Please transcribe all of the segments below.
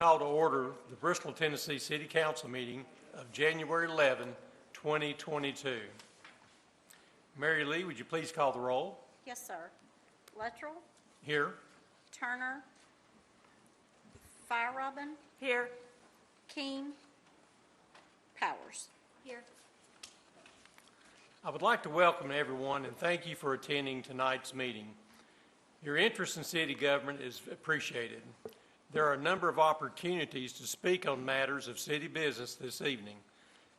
Call to order the Bristol, Tennessee City Council meeting of January 11, 2022. Mary Lee, would you please call the roll? Yes, sir. Luttrell, Here. Turner, Robin, Here. Keene, Powers. Here. I would like to welcome everyone and thank you for attending tonight's meeting. Your interest in city government is appreciated. There are a number of opportunities to speak on matters of city business this evening.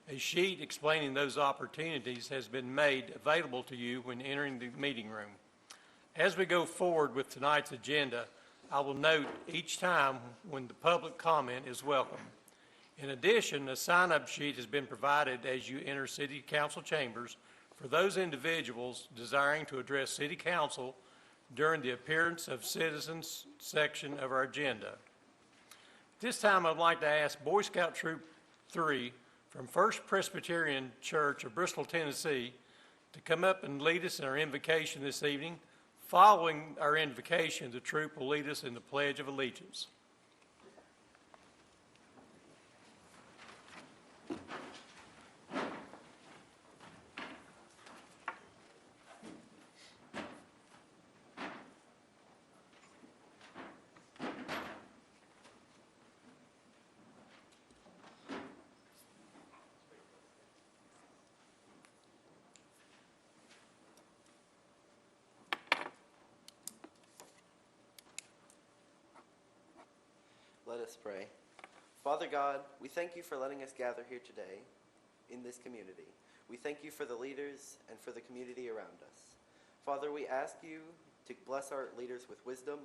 A sheet explaining those opportunities has been made available to you when entering the meeting room. As we go forward with tonight's agenda, I will note each time when the public comment is welcome. In addition, a sign-up sheet has been provided as you enter City Council chambers for those individuals desiring to address City Council during the appearance of citizens section of our agenda. This time I'd like to ask Boy Scout Troop 3 from First Presbyterian Church of Bristol, Tennessee to come up and lead us in our invocation this evening. Following our invocation, the troop will lead us in the Pledge of Allegiance. Let us pray. Father God, we thank you for letting us gather here today in this community. We thank you for the leaders and for the community around us. Father, we ask you to bless our leaders with wisdom.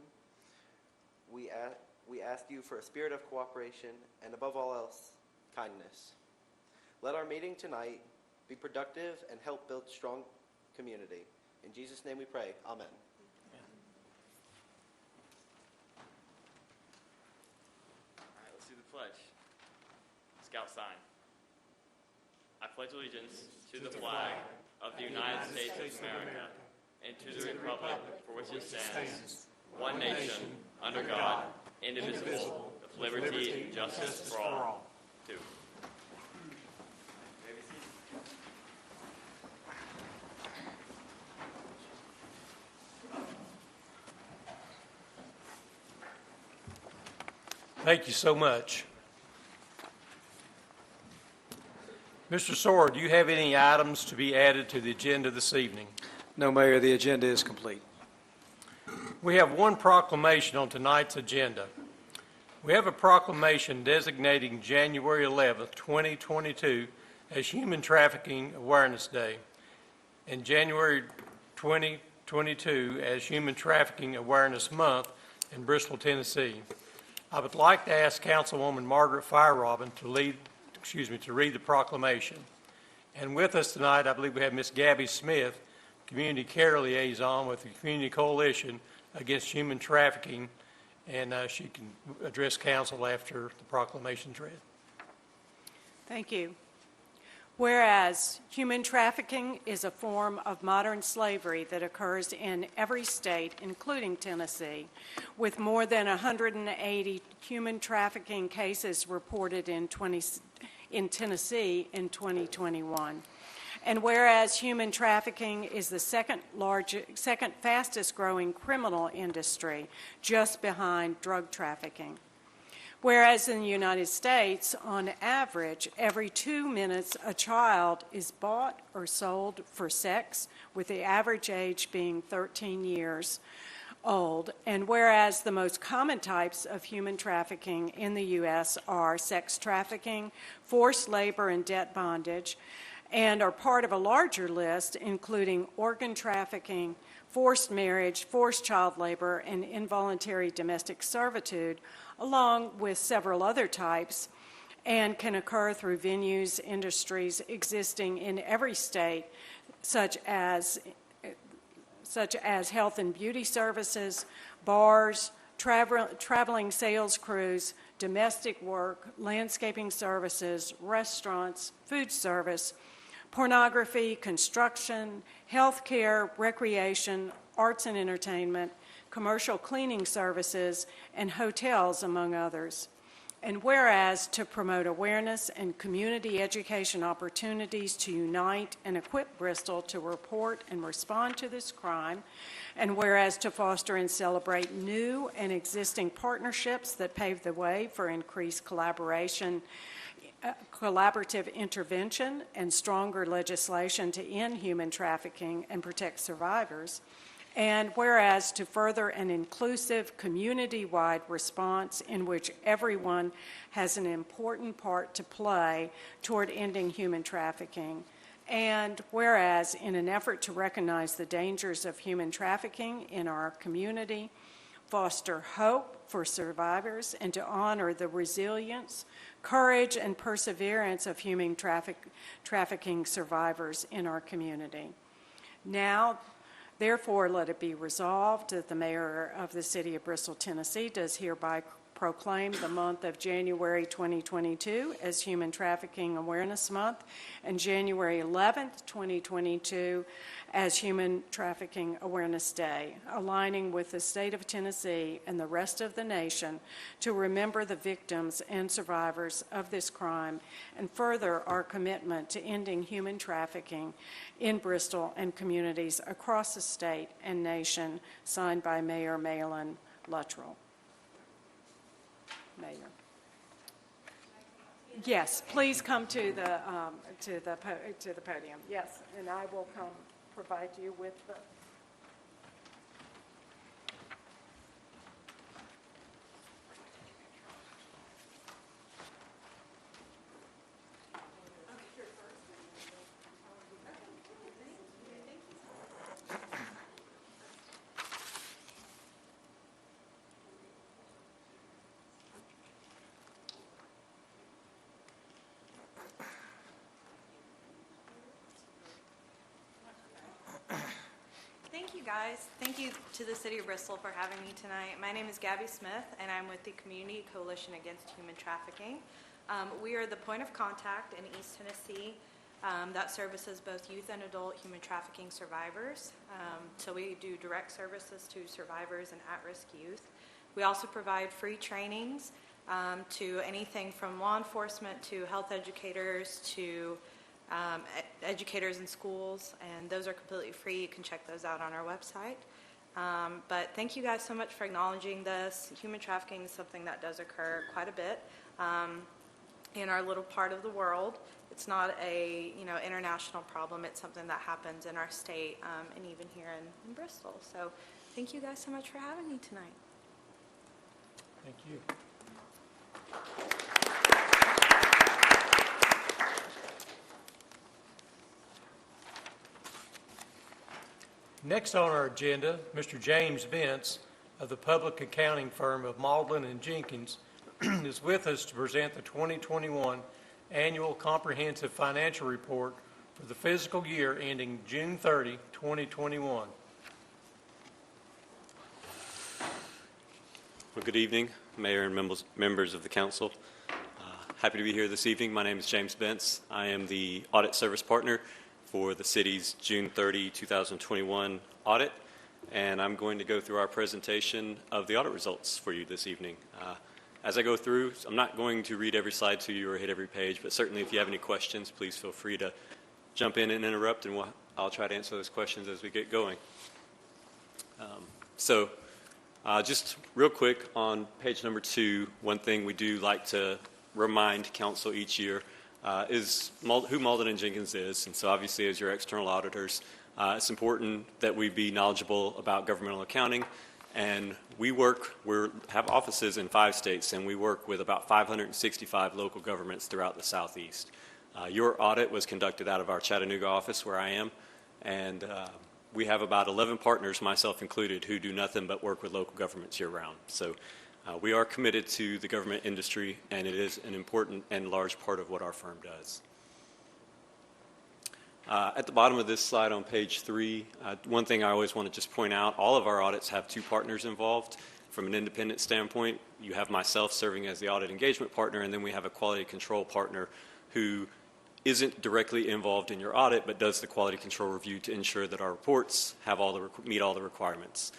We ask you for a spirit of cooperation and, above all else, kindness. Let our meeting tonight be productive and help build strong community. In Jesus' name we pray. Amen. Pledge. Scout sign. I pledge allegiance to the flag of the United States of America and to the republic for which it stands, one nation, under God, indivisible, with liberty and justice for all. Two. Thank you so much. Mr. Sawyer, do you have any items to be added to the agenda this evening? No, Mayor, the agenda is complete. We have one proclamation on tonight's agenda. We have a proclamation designating January 11th, 2022 as Human Trafficking Awareness Day and January 2022 as Human Trafficking Awareness Month in Bristol, Tennessee. I would like to ask Councilwoman Margaret Robin to read the proclamation. And with us tonight, I believe we have Ms. Gabby Smith, Community Care Liaison with the Community Coalition Against Human Trafficking, and she can address council after the proclamation is read. Thank you. Whereas human trafficking is a form of modern slavery that occurs in every state, including Tennessee, with more than 180 human trafficking cases reported in Tennessee in 2021. And whereas human trafficking is the second fastest growing criminal industry, just behind drug trafficking. Whereas in the United States, on average, every 2 minutes a child is bought or sold for sex, with the average age being 13 years old. And whereas the most common types of human trafficking in the U.S. are sex trafficking, forced labor, and debt bondage, and are part of a larger list including organ trafficking, forced marriage, forced child labor, and involuntary domestic servitude, along with several other types, and can occur through venues, industries existing in every state, such as health and beauty services, bars, traveling sales crews, domestic work, landscaping services, restaurants, food service, pornography, construction, healthcare, recreation, arts and entertainment, commercial cleaning services, and hotels, among others. And whereas to promote awareness and community education opportunities to unite and equip Bristol to report and respond to this crime, and whereas to foster and celebrate new and existing partnerships that pave the way for increased collaborative intervention and stronger legislation to end human trafficking and protect survivors, and whereas to further an inclusive, community-wide response in which everyone has an important part to play toward ending human trafficking, and whereas in an effort to recognize the dangers of human trafficking in our community, foster hope for survivors, and to honor the resilience, courage, and perseverance of human trafficking survivors in our community. Now, therefore, let it be resolved that the Mayor of the City of Bristol, Tennessee, does hereby proclaim the month of January 2022 as Human Trafficking Awareness Month, and January 11th, 2022 as Human Trafficking Awareness Day, aligning with the state of Tennessee and the rest of the nation to remember the victims and survivors of this crime, and further our commitment to ending human trafficking in Bristol and communities across the state and nation, signed by Mayor Malin Luttrell. Mayor. Yes, please come to the podium. Yes, and I will come provide you with the. Thank you, guys. Thank you to the City of Bristol for having me tonight. My name is Gabby Smith, and I'm with the Community Coalition Against Human Trafficking. We are the point of contact in East Tennessee that services both youth and adult human trafficking survivors. So we do direct services to survivors and at-risk youth. We also provide free trainings to anything from law enforcement to health educators to educators in schools, and those are completely free. You can check those out on our website. But thank you guys so much for acknowledging this. Human trafficking is something that does occur quite a bit in our little part of the world. It's not a international problem. It's something that happens in our state and even here in Bristol. So thank you guys so much for having me tonight. Thank you. Next on our agenda, Mr. James Bentz of the public accounting firm of Maudlin and Jenkins is with us to present the 2021 Annual Comprehensive Financial Report for the fiscal year ending June 30, 2021. Well, good evening, Mayor and members of the Council. Happy to be here this evening. My name is James Bentz. I am the Audit Service Partner for the city's June 30, 2021 audit, and I'm going to go through our presentation of the audit results for you this evening. As I go through, I'm not going to read every slide to you or hit every page, but certainly if you have any questions, please feel free to jump in and interrupt, and I'll try to answer those questions as we get going. Just real quick on page number 2, one thing we do like to remind council each year is who Maudlin & Jenkins is. And so obviously as your external auditors, it's important that we be knowledgeable about governmental accounting. And we have offices in 5 states, and we work with about 565 local governments throughout the Southeast. Your audit was conducted out of our Chattanooga office where I am, and we have about 11 partners, myself included, who do nothing but work with local governments year-round. So we are committed to the government industry, and it is an important and large part of what our firm does. At the bottom of this slide on page 3, one thing I always want to just point out, all of our audits have 2 partners involved. From an independent standpoint, you have myself serving as the audit engagement partner, and then we have a quality control partner who isn't directly involved in your audit, but does the quality control review to ensure that our reports have meet all the requirements.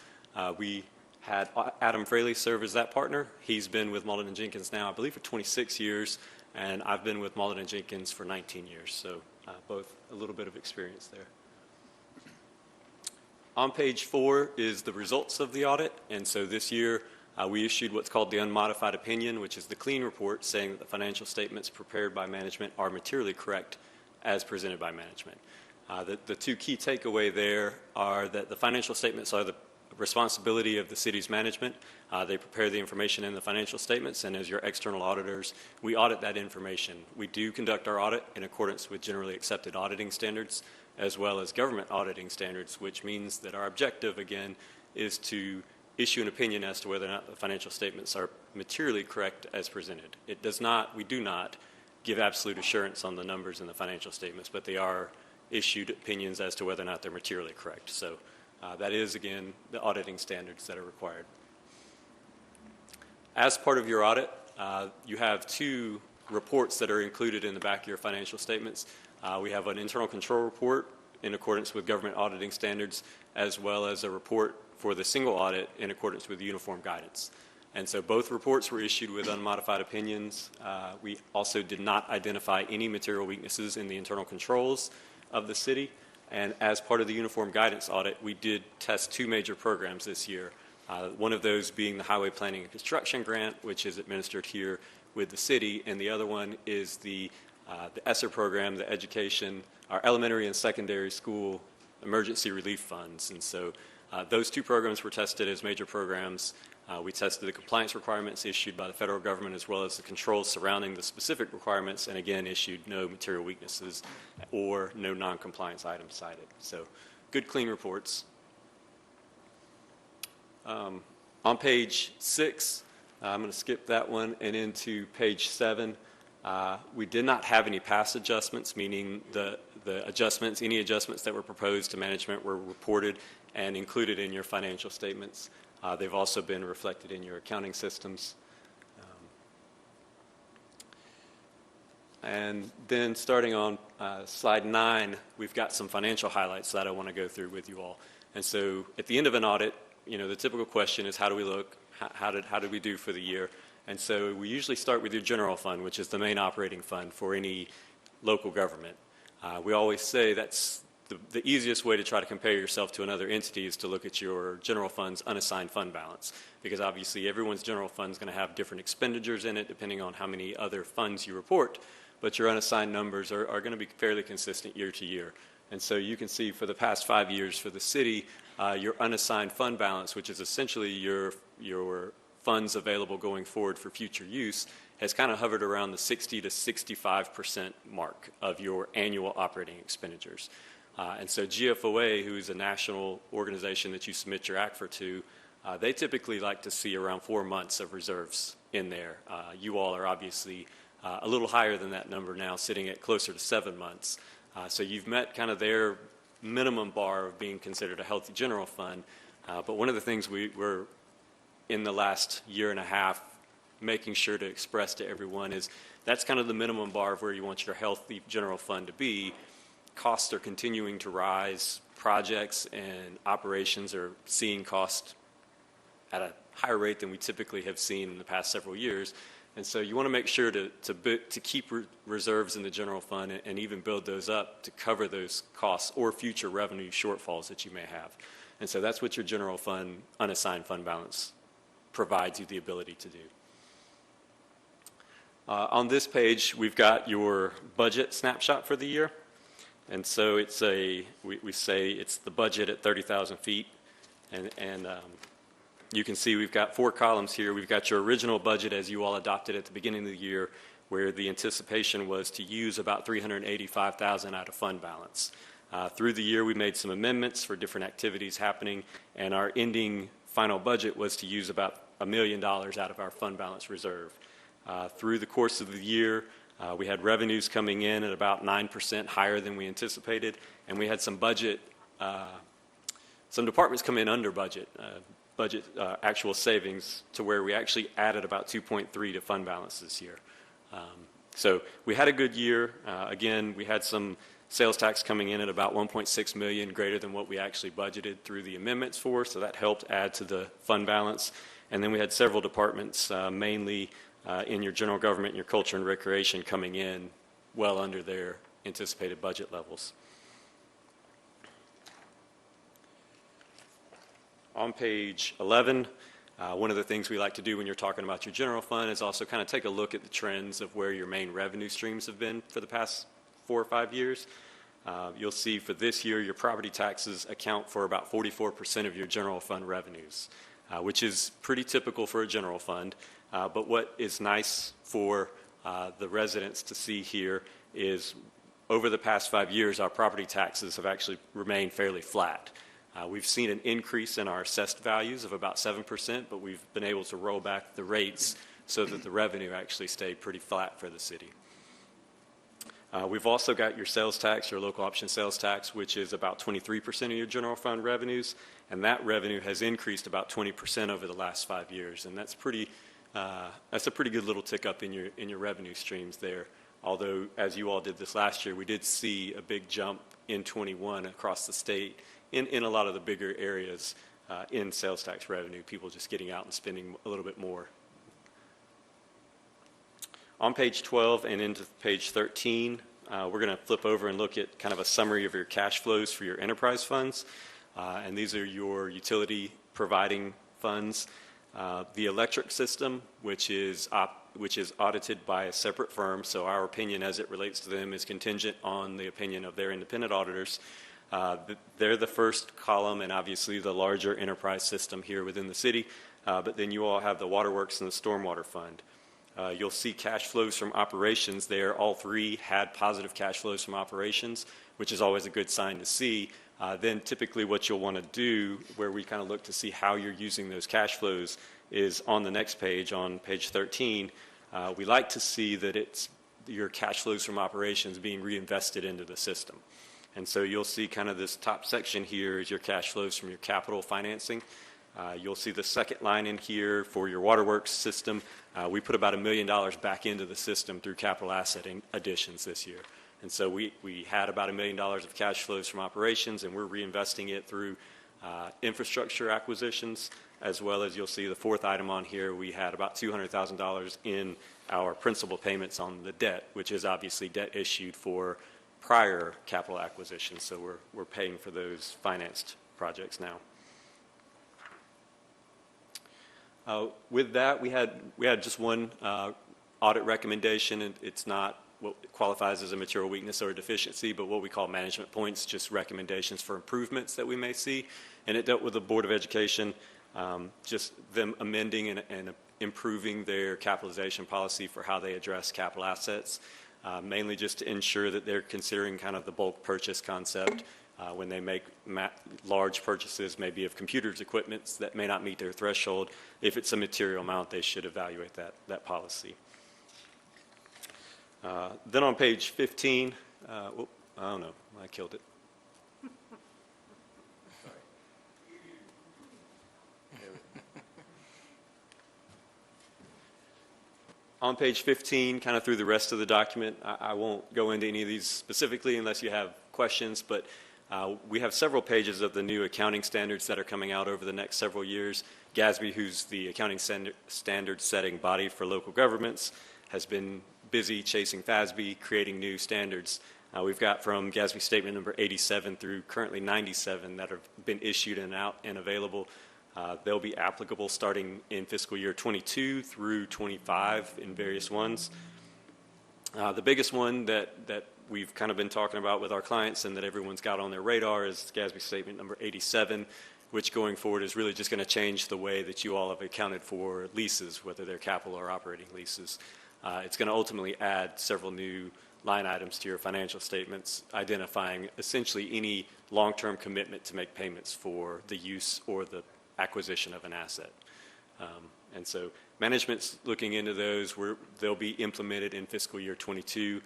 We had Adam Fraley serve as that partner. He's been with Malden and Jenkins now, I believe, for 26 years, and I've been with Malden and Jenkins for 19 years, so both a little bit of experience there. On page 4 is the results of the audit, and so this year we issued what's called the unmodified opinion, which is the clean report saying that the financial statements prepared by management are materially correct as presented by management. The two key takeaway there are that the financial statements are the responsibility of the city's management. They prepare the information in the financial statements, and as your external auditors, we audit that information. We do conduct our audit in accordance with generally accepted auditing standards, as well as government auditing standards, which means that our objective, again, is to issue an opinion as to whether or not the financial statements are materially correct as presented. We do not give absolute assurance on the numbers in the financial statements, but they are issued opinions as to whether or not they're materially correct. So that is, again, the auditing standards that are required. As part of your audit, you have 2 reports that are included in the back of your financial statements. We have an internal control report in accordance with government auditing standards, as well as a report for the single audit in accordance with uniform guidance. And so both reports were issued with unmodified opinions. We also did not identify any material weaknesses in the internal controls of the city. And as part of the uniform guidance audit, we did test 2 major programs this year. One of those being the Highway Planning and Construction Grant, which is administered here with the city, and the other one is the ESSER program, the education, our elementary and secondary school emergency relief funds. And so those 2 programs were tested as major programs. We tested the compliance requirements issued by the federal government as well as the controls surrounding the specific requirements, and again issued no material weaknesses or no non-compliance items cited. So good, clean reports. On page 6, I'm going to skip that one and into page 7. We did not have any past adjustments, meaning the adjustments, any adjustments that were proposed to management were reported and included in your financial statements. They've also been reflected in your accounting systems. And then starting on slide 9, we've got some financial highlights that I want to go through with you all. And so at the end of an audit, the typical question is, how do we look? How did we do for the year? And so we usually start with your general fund, which is the main operating fund for any local government. We always say that's the easiest way to try to compare yourself to another entity is to look at your general fund's unassigned fund balance, because obviously everyone's general fund is going to have different expenditures in it depending on how many other funds you report, but your unassigned numbers are going to be fairly consistent year to year. And so you can see for the past 5 years for the city, your unassigned fund balance, which is essentially your funds available going forward for future use, has kind of hovered around the 60 to 65% mark of your annual operating expenditures. And so GFOA, who is a national organization that you submit your ACFR to, they typically like to see around 4 months of reserves in there. You all are obviously a little higher than that number now, sitting at closer to 7 months. So you've met kind of their minimum bar of being considered a healthy general fund. But one of the things we're in the last year and a half making sure to express to everyone is that's kind of the minimum bar of where you want your healthy general fund to be. Costs are continuing to rise. Projects and operations are seeing cost at a higher rate than we typically have seen in the past several years. And so you want to make sure to keep reserves in the general fund and even build those up to cover those costs or future revenue shortfalls that you may have. And so that's what your general fund, unassigned fund balance provides you the ability to do. On this page, we've got your budget snapshot for the year. And so it's we say it's the budget at 30,000 feet. And you can see we've got 4 columns here. We've got your original budget as you all adopted at the beginning of the year, where the anticipation was to use about $385,000 out of fund balance. Through the year, we made some amendments for different activities happening, and our ending final budget was to use about $1 million out of our fund balance reserve. Through the course of the year, we had revenues coming in at about 9% higher than we anticipated, and we had some departments come in under budget, actual savings, to where we actually added about 2.3 to fund balance this year. So we had a good year. Again, we had some Sales tax coming in at about $1.6 million, greater than what we actually budgeted through the amendments for, so that helped add to the fund balance. And then we had several departments, mainly in your general government and your culture and recreation, coming in well under their anticipated budget levels. On page 11, one of the things we like to do when you're talking about your general fund is also kind of take a look at the trends of where your main revenue streams have been for the past 4 or 5 years. You'll see for this year, your property taxes account for about 44% of your general fund revenues, which is pretty typical for a general fund. But what is nice for the residents to see here is over the past 5 years, our property taxes have actually remained fairly flat. We've seen an increase in our assessed values of about 7%, but we've been able to roll back the rates so that the revenue actually stayed pretty flat for the city. We've also got your sales tax, your local option sales tax, which is about 23% of your general fund revenues, and that revenue has increased about 20% over the last 5 years, and that's a pretty good little tick up in your revenue streams there. Although, as you all did this last year, we did see a big jump in 21 across the state in a lot of the bigger areas in sales tax revenue, people just getting out and spending a little bit more. On page 12 and into page 13, we're going to flip over and look at kind of a summary of your cash flows for your enterprise funds. And these are your utility providing funds. The electric system, which is audited by a separate firm, so our opinion as it relates to them is contingent on the opinion of their independent auditors. They're the first column and obviously the larger enterprise system here within the city, but then you all have the waterworks and the stormwater fund. You'll see cash flows from operations there. All three had positive cash flows from operations, which is always a good sign to see. Then typically what you'll want to do, where we kind of look to see how you're using those cash flows, is on the next page, on page 13. We like to see that it's your cash flows from operations being reinvested into the system. And so you'll see kind of this top section here is your cash flows from your capital financing. You'll see the second line in here for your waterworks system. We put about $1 million back into the system through capital asset additions this year. And so we had about $1 million of cash flows from operations, and we're reinvesting it through infrastructure acquisitions, as well as you'll see the fourth item on here, we had about $200,000 in our principal payments on the debt, which is obviously debt issued for prior capital acquisitions. So we're paying for those financed projects now. With that, we had just one audit recommendation, and it's not what qualifies as a material weakness or a deficiency, but what we call management points, just recommendations for improvements that we may see. And it dealt with the Board of Education, just them amending and improving their capitalization policy for how they address capital assets, mainly just to ensure that they're considering kind of the bulk purchase concept. When they make large purchases, maybe of computers, equipment that may not meet their threshold, if it's a material amount, they should evaluate that policy. Then on page 15, I don't know, I killed it. On page 15, kind of through the rest of the document, I won't go into any of these specifically unless you have questions, but we have several pages of the new accounting standards that are coming out over the next several years. GASB, who's the accounting standard setting body for local governments, has been busy chasing FASB, creating new standards. We've got from GASB statement number 87 through currently 97 that have been issued and out and available. They'll be applicable starting in fiscal year 22 through 25 in various ones. The biggest one that we've kind of been talking about with our clients and that everyone's got on their radar is GASB statement number 87, which going forward is really just going to change the way that you all have accounted for leases, whether they're capital or operating leases. It's going to ultimately add several new line items to your financial statements, identifying essentially any long-term commitment to make payments for the use or the acquisition of an asset. And so management's looking into those. They'll be implemented in fiscal year 22,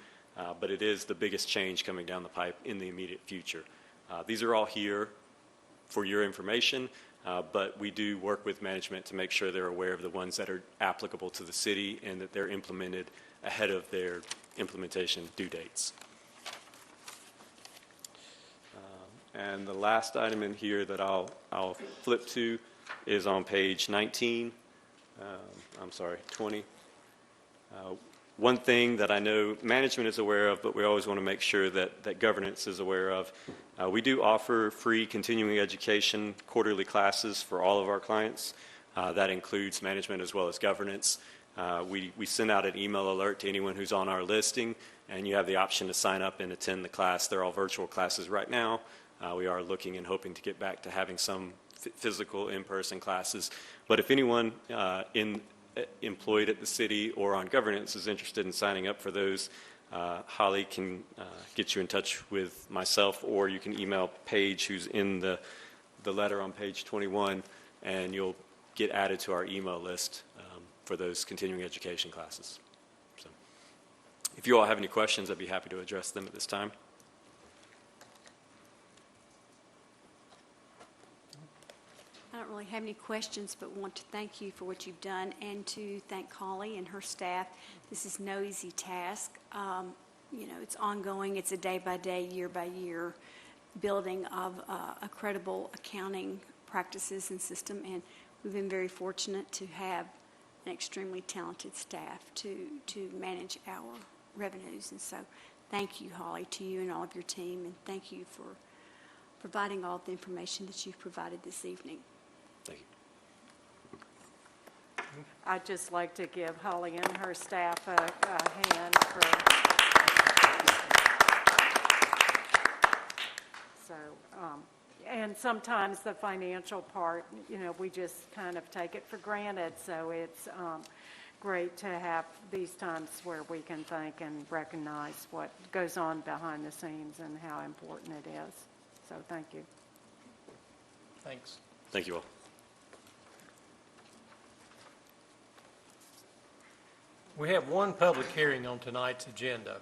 but it is the biggest change coming down the pipe in the immediate future. These are all here for your information, but we do work with management to make sure they're aware of the ones that are applicable to the city and that they're implemented ahead of their implementation due dates. And the last item in here that I'll flip to is on page 19. 20. One thing that I know management is aware of, but we always want to make sure that governance is aware of. We do offer free continuing education quarterly classes for all of our clients. That includes management as well as governance. We send out an email alert to anyone who's on our listing, and you have the option to sign up and attend the class. They're all virtual classes right now. We are looking and hoping to get back to having some physical in-person classes. But if anyone employed at the city or on governance is interested in signing up for those, Holly can get you in touch with myself, or you can email Paige, who's in the letter on page 21, and you'll get added to our email list for those continuing education classes. So, if you all have any questions, I'd be happy to address them at this time. I don't really have any questions, but want to thank you for what you've done and to thank Holly and her staff. This is no easy task. It's ongoing. It's a day-by-day, year-by-year building of a credible accounting practices and system, and we've been very fortunate to have an extremely talented staff to manage our revenues. And so thank you, Holly, to you and all of your team, and thank you for providing all the information that you've provided this evening. Thank you. I'd just like to give Holly and her staff a hand for. So, and sometimes the financial part, we just kind of take it for granted. So it's great to have these times where we can thank and recognize what goes on behind the scenes and how important it is. So thank you. Thanks. Thank you all. We have one public hearing on tonight's agenda.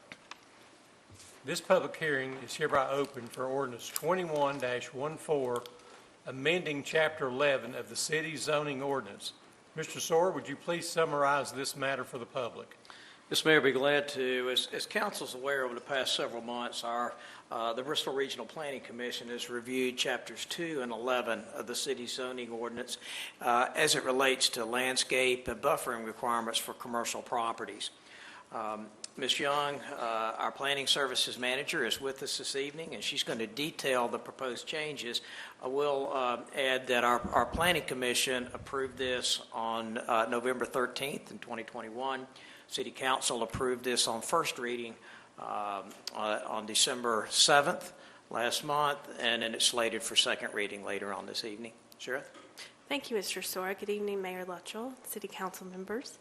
This public hearing is hereby open for Ordinance 21-14, amending Chapter 11 of the City Zoning Ordinance. Mr. Sawyer, would you please summarize this matter for the public? Yes, Mayor, I'd be glad to. As Council's aware, over the past several months, the Bristol Regional Planning Commission has reviewed Chapters 2 and 11 of the City Zoning Ordinance as it relates to landscape and buffering requirements for commercial properties. Ms. Young, our Planning Services Manager, is with us this evening, and she's going to detail the proposed changes. I will add that our Planning Commission approved this on November 13th in 2021. City Council approved this on first reading on December 7th last month, and then it's slated for second reading later on this evening. Sheriff? Thank you, Mr. Sawyer. Good evening, Mayor Luttrell, City Council members.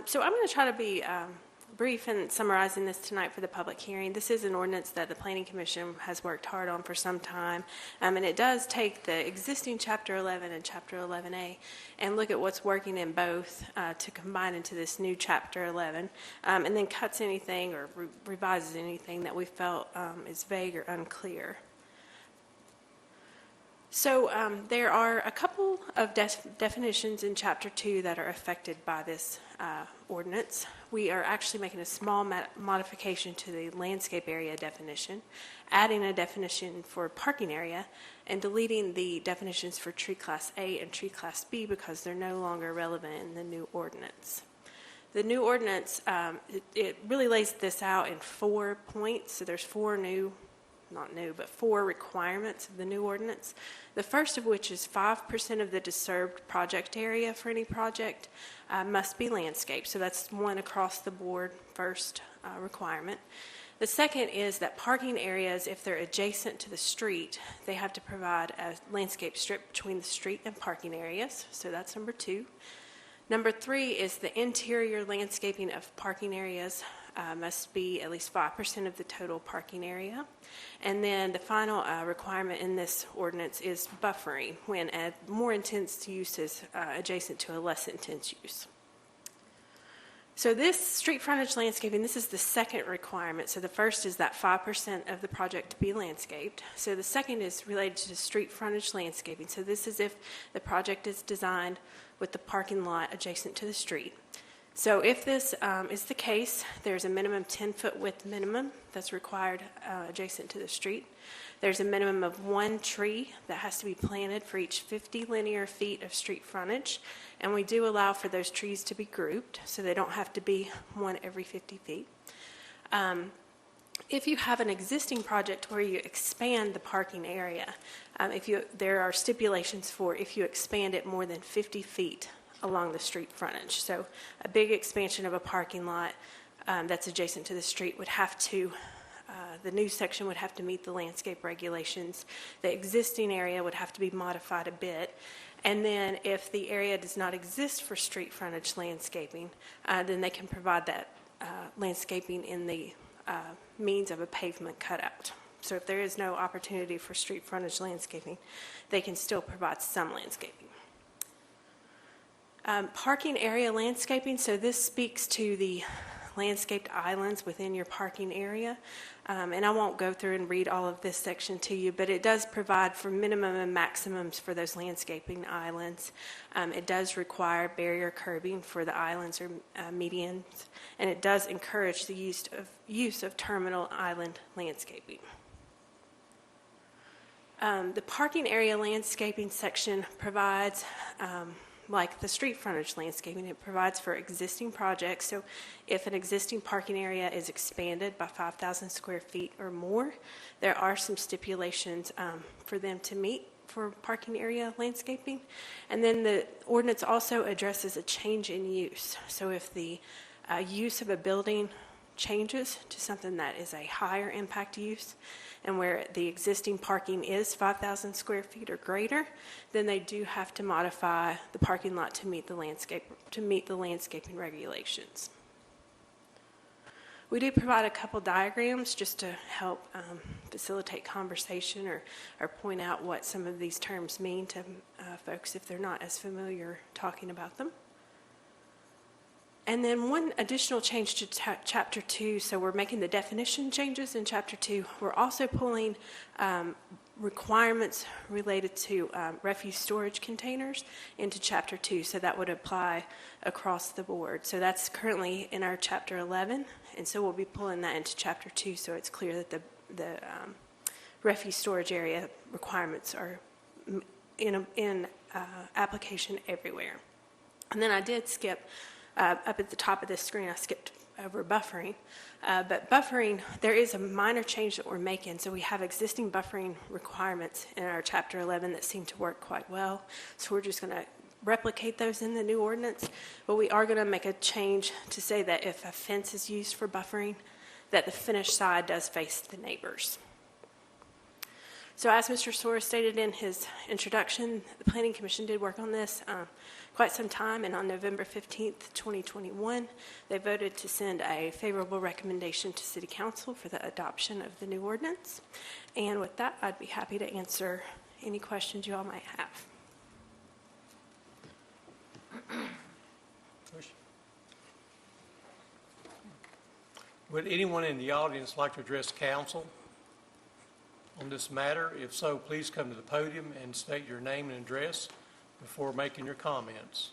So I'm going to try to be brief in summarizing this tonight for the public hearing. This is an ordinance that the Planning Commission has worked hard on for some time, and it does take the existing Chapter 11 and Chapter 11A and look at what's working in both to combine into this new Chapter 11, and then cuts anything or revises anything that we felt is vague or unclear. So there are a couple of definitions in Chapter 2 that are affected by this ordinance. We are actually making a small modification to the landscape area definition, adding a definition for parking area, and deleting the definitions for tree class A and tree class B because they're no longer relevant in the new ordinance. The new ordinance, it really lays this out in 4 points. So there's 4 requirements of the new ordinance. The first of which is 5% of the disturbed project area for any project must be landscaped. So that's one across the board first requirement. The second is that parking areas, if they're adjacent to the street, they have to provide a landscape strip between the street and parking areas. So that's number 2. Number 3 is the interior landscaping of parking areas must be at least 5% of the total parking area. And then the final requirement in this ordinance is buffering when a more intense use is adjacent to a less intense use. So this street frontage landscaping, this is the second requirement. So the first is that 5% of the project to be landscaped. So the second is related to street frontage landscaping. So this is if the project is designed with the parking lot adjacent to the street. So if this is the case, there's a minimum 10-foot width minimum that's required adjacent to the street. There's a minimum of 1 tree that has to be planted for each 50 linear feet of street frontage, and we do allow for those trees to be grouped, so they don't have to be one every 50 feet. If you have an existing project where you expand the parking area, there are stipulations for if you expand it more than 50 feet along the street frontage. So a big expansion of a parking lot that's adjacent to the street would have to, the new section would have to meet the landscape regulations. The existing area would have to be modified a bit. And then if the area does not exist for street frontage landscaping, then they can provide that landscaping in the means of a pavement cutout. So if there is no opportunity for street frontage landscaping, they can still provide some landscaping. Parking area landscaping, so this speaks to the landscaped islands within your parking area. And I won't go through and read all of this section to you, but it does provide for minimum and maximums for those landscaping islands. It does require barrier curbing for the islands or medians, and it does encourage the use of terminal island landscaping. The parking area landscaping section provides, like the street frontage landscaping, it provides for existing projects. So if an existing parking area is expanded by 5,000 square feet or more, there are some stipulations for them to meet for parking area landscaping. And then the ordinance also addresses a change in use. So if the use of a building changes to something that is a higher impact use, and where the existing parking is 5,000 square feet or greater, then they do have to modify the parking lot to meet the landscaping regulations. We do provide a couple diagrams just to help facilitate conversation or point out what some of these terms mean to folks if they're not as familiar talking about them. And then one additional change to Chapter 2, so we're making the definition changes in Chapter 2. We're also pulling requirements related to refuse storage containers into Chapter 2, so that would apply across the board. So that's currently in our Chapter 11, and so we'll be pulling that into Chapter 2, so it's clear that the refuse storage area requirements are in application everywhere. And then I did skip up at the top of this screen, I skipped over buffering. But buffering, there is a minor change that we're making. So we have existing buffering requirements in our Chapter 11 that seem to work quite well. So we're just going to replicate those in the new ordinance. But we are going to make a change to say that if a fence is used for buffering, that the finished side does face the neighbors. So as Mr. Soares stated in his introduction, the Planning Commission did work on this quite some time, and on November 15th, 2021, they voted to send a favorable recommendation to City Council for the adoption of the new ordinance. And with that, I'd be happy to answer any questions you all might have. Would anyone in the audience like to address council on this matter? If so, please come to the podium and state your name and address before making your comments.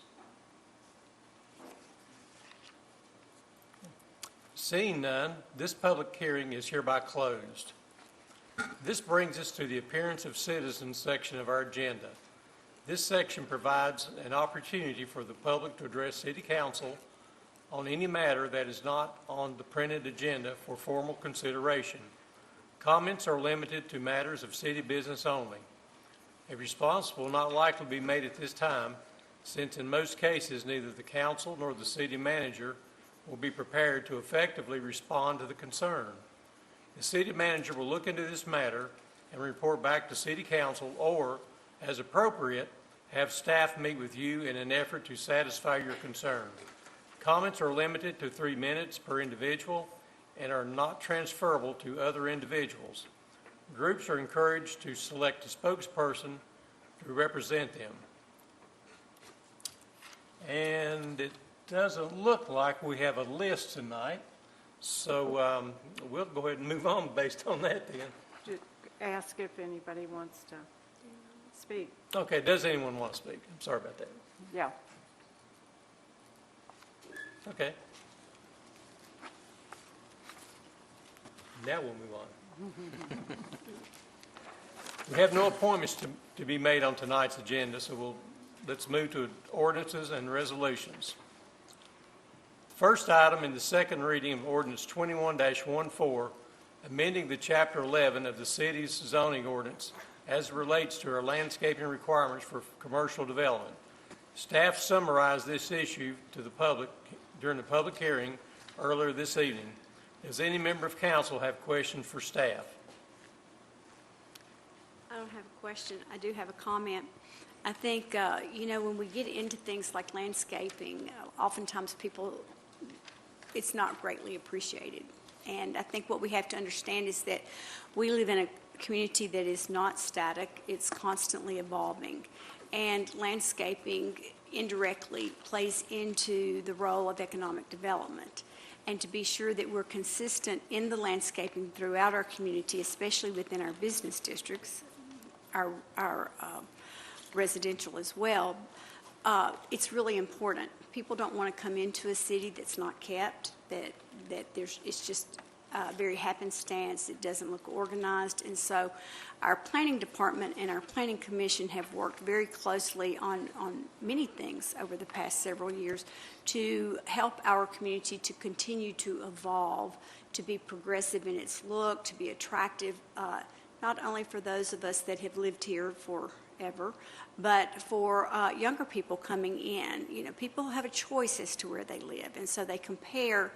Seeing none, this public hearing is hereby closed. This brings us to the appearance of citizens section of our agenda. This section provides an opportunity for the public to address City Council on any matter that is not on the printed agenda for formal consideration. Comments are limited to matters of city business only. A response will not likely be made at this time, since in most cases neither the council nor the city manager will be prepared to effectively respond to the concern. The city manager will look into this matter and report back to City Council, or, as appropriate, have staff meet with you in an effort to satisfy your concern. Comments are limited to 3 minutes per individual and are not transferable to other individuals. Groups are encouraged to select a spokesperson to represent them. And it doesn't look like we have a list tonight, so we'll go ahead and move on based on that then. Just ask if anybody wants to speak. Okay, does anyone want to speak? I'm sorry about that. Yeah. Okay. Now we'll move on. We have no appointments to be made on tonight's agenda, so let's move to ordinances and resolutions. First item in the second reading of Ordinance 21-14, amending the Chapter 11 of the city's zoning ordinance as it relates to our landscaping requirements for commercial development. Staff summarized this issue to the public during the public hearing earlier this evening. Does any member of council have questions for staff? I don't have a question. I do have a comment. I think, when we get into things like landscaping, oftentimes it's not greatly appreciated. And I think what we have to understand is that we live in a community that is not static. It's constantly evolving. And landscaping indirectly plays into the role of economic development. And to be sure that we're consistent in the landscaping throughout our community, especially within our business districts, our residential as well, it's really important. People don't want to come into a city that's not kept, it's just very happenstance, it doesn't look organized. And so our planning department and our planning commission have worked very closely on many things over the past several years to help our community to continue to evolve, to be progressive in its look, to be attractive, not only for those of us that have lived here forever, but for younger people coming in. People have a choice as to where they live, and so they compare.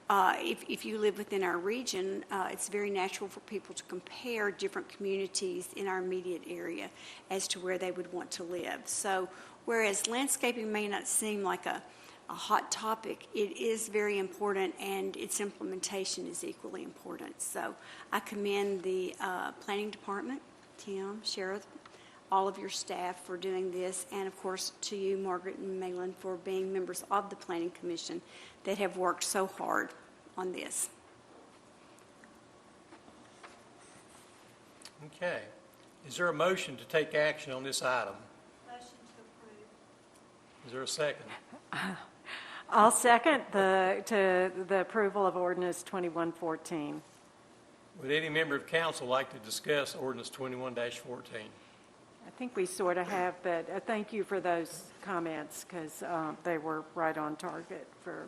If you live within our region, it's very natural for people to compare different communities in our immediate area as to where they would want to live. So whereas landscaping may not seem like a hot topic, it is very important, and its implementation is equally important. So I commend the planning department, Tim, Sheriff, all of your staff for doing this, and of course to you, Margaret and Malin, for being members of the Planning Commission that have worked so hard on this. Okay. Is there a motion to take action on this item? Motion to approve. Is there a second? I'll second the approval of ordinance 2114. Would any member of council like to discuss ordinance 21-14? I think we sort of have, but thank you for those comments, because they were right on target for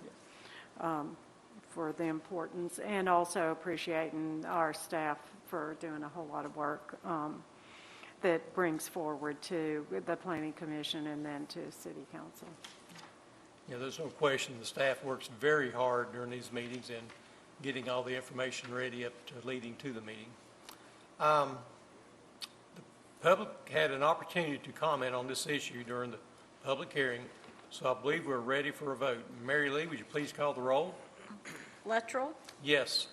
the importance, and also appreciating our staff for doing a whole lot of work that brings forward to the Planning Commission and then to City Council. Yeah, there's no question the staff works very hard during these meetings and getting all the information ready up to leading to the meeting. The public had an opportunity to comment on this issue during the public hearing, so I believe we're ready for a vote. Mary Lee, would you please call the roll? Luttrell, Yes.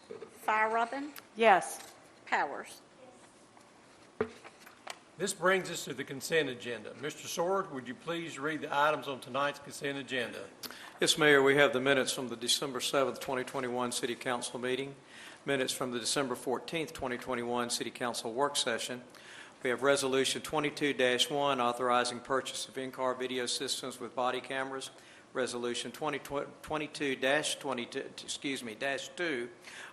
Robin, Yes. Powers. This brings us to the consent agenda. Mr. Sword, would you please read the items on tonight's consent agenda? Yes, Mayor, we have the minutes from the December 7th, 2021 City Council meeting, minutes from the December 14th, 2021 City Council work session. We have Resolution 22-1 authorizing purchase of in-car video systems with body cameras. Resolution 22-2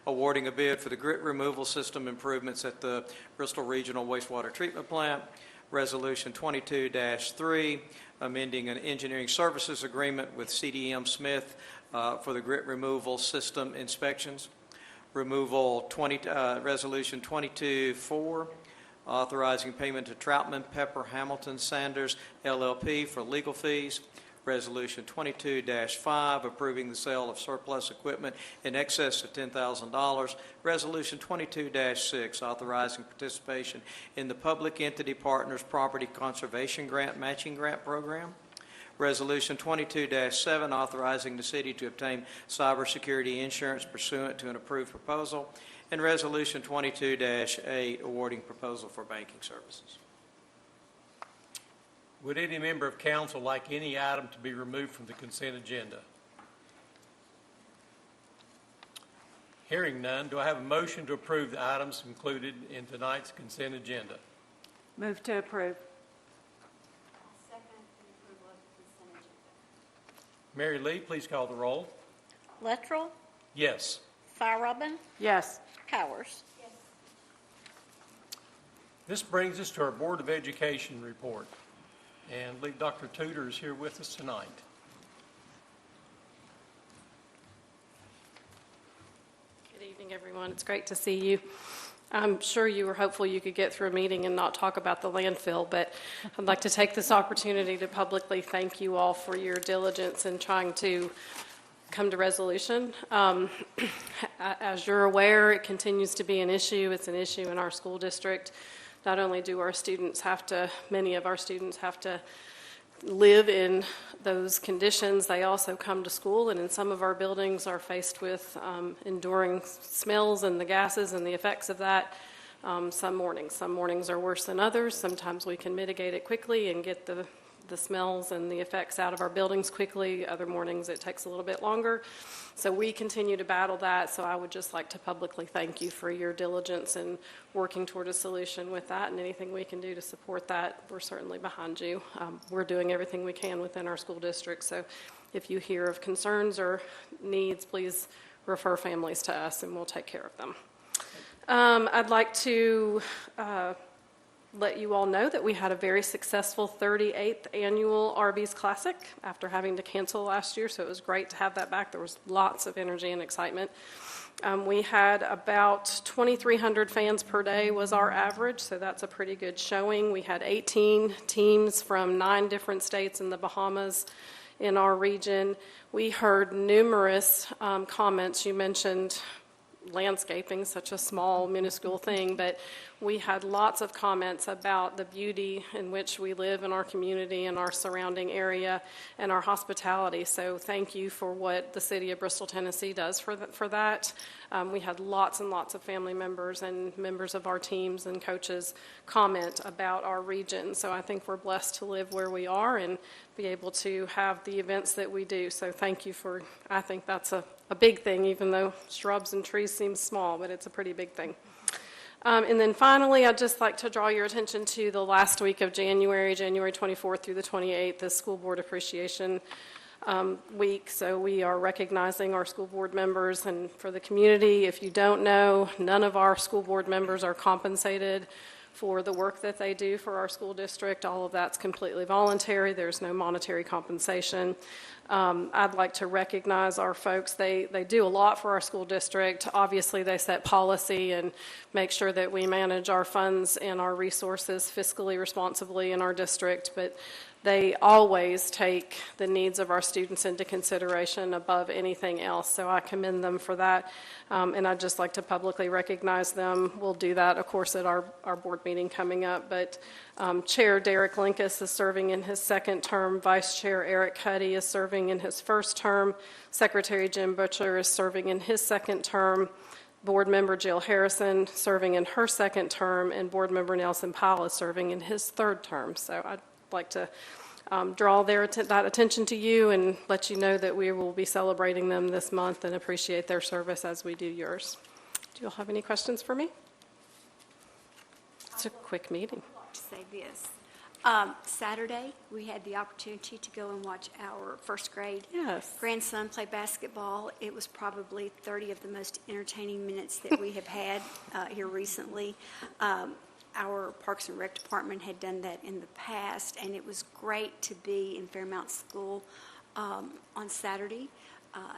awarding a bid for the grit removal system improvements at the Bristol Regional Wastewater Treatment Plant. Resolution 22-3 amending an engineering services agreement with CDM Smith for the grit removal system inspections. Resolution 22-4 authorizing payment to Troutman, Pepper, Hamilton, Sanders, LLP for legal fees. Resolution 22-5, approving the sale of surplus equipment in excess of $10,000. Resolution 22-6, authorizing participation in the Public Entity Partners Property Conservation Grant Matching Grant Program. Resolution 22-7, authorizing the city to obtain cybersecurity insurance pursuant to an approved proposal. And Resolution 22-8, awarding proposal for banking services. Would any member of council like any item to be removed from the consent agenda? Hearing none, do I have a motion to approve the items included in tonight's consent agenda? Move to approve. Second the approval of the consent agenda. Mary Lee, please call the roll. Lettrell, Yes. Robin, Yes. Powers. This brings us to our Board of Education report. And I believe Dr. Tudor is here with us tonight. Good evening, everyone. It's great to see you. I'm sure you were hopeful you could get through a meeting and not talk about the landfill, but I'd like to take this opportunity to publicly thank you all for your diligence in trying to come to resolution. As you're aware, it continues to be an issue. It's an issue in our school district. Not only do our students have to, many of our students have to live in those conditions, they also come to school, and in some of our buildings are faced with enduring smells and the gases and the effects of that some mornings are worse than others. Sometimes we can mitigate it quickly and get the smells and the effects out of our buildings quickly. Other mornings it takes a little bit longer. So we continue to battle that. So I would just like to publicly thank you for your diligence in working toward a solution with that, and anything we can do to support that, we're certainly behind you. We're doing everything we can within our school district. So if you hear of concerns or needs, please refer families to us and we'll take care of them. I'd like to let you all know that we had a very successful 38th annual Arby's Classic after having to cancel last year, so it was great to have that back. There was lots of energy and excitement. We had about 2,300 fans per day was our average, so that's a pretty good showing. We had 18 teams from 9 different states in the Bahamas in our region. We heard numerous comments. You mentioned landscaping, such a small, minuscule thing, but we had lots of comments about the beauty in which we live in our community and our surrounding area and our hospitality. So thank you for what the city of Bristol, Tennessee does for that. We had lots and lots of family members and members of our teams and coaches comment about our region. So I think we're blessed to live where we are and be able to have the events that we do. So thank you for, I think that's a big thing, even though shrubs and trees seem small, but it's a pretty big thing. And then finally, I'd just like to draw your attention to the last week of January 24th through the 28th, the School Board Appreciation Week. So we are recognizing our school board members, and for the community, if you don't know, none of our school board members are compensated for the work that they do for our school district. All of that's completely voluntary. There's no monetary compensation. I'd like to recognize our folks. They do a lot for our school district. Obviously, they set policy and make sure that we manage our funds and our resources fiscally responsibly in our district, but they always take the needs of our students into consideration above anything else. So I commend them for that, and I'd just like to publicly recognize them. We'll do that, of course, at our board meeting coming up, but Chair Derek Linkus is serving in his second term. Vice Chair Eric Cuddy is serving in his first term. Secretary Jim Butcher is serving in his second term. Board Member Jill Harrison serving in her second term, and Board Member Nelson Powell is serving in his third term. So I'd like to draw that attention to you and let you know that we will be celebrating them this month and appreciate their service as we do yours. Do you all have any questions for me? It's a quick meeting. To say this. Saturday, we had the opportunity to go and watch our first grade grandson play basketball. It was probably 30 of the most entertaining minutes that we have had here recently. Our Parks and Rec department had done that in the past, and it was great to be in Fairmount School on Saturday.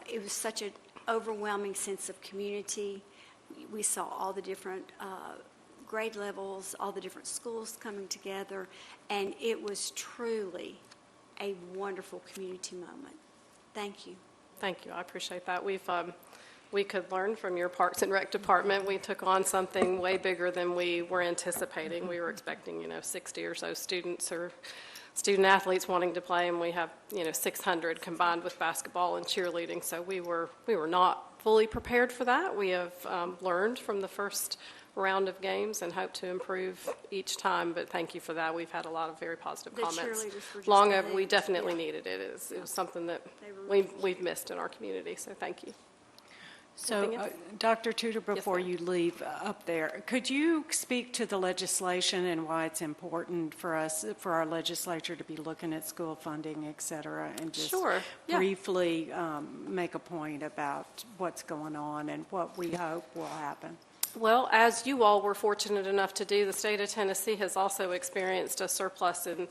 It was such an overwhelming sense of community. We saw all the different grade levels, all the different schools coming together, and it was truly a wonderful community moment. Thank you. Thank you. I appreciate that. We could learn from your Parks and Rec department. We took on something way bigger than we were anticipating. We were expecting, 60 or so students or student athletes wanting to play, and we have, 600 combined with basketball and cheerleading. So we were not fully prepared for that. We have learned from the first round of games and hope to improve each time, but thank you for that. We've had a lot of very positive comments. Cheerleaders were just Long amazing. we definitely needed it. It was something that we've missed in our community, so thank you. So, Anything else? Dr. Tudor, before ma'am. you leave up there, could you speak to the legislation and why it's important for us, for our legislature to be looking at school funding, et cetera, and just Sure, yeah. briefly make a point about what's going on and what we hope will happen? Well, as you all were fortunate enough to do, the state of Tennessee has also experienced a surplus in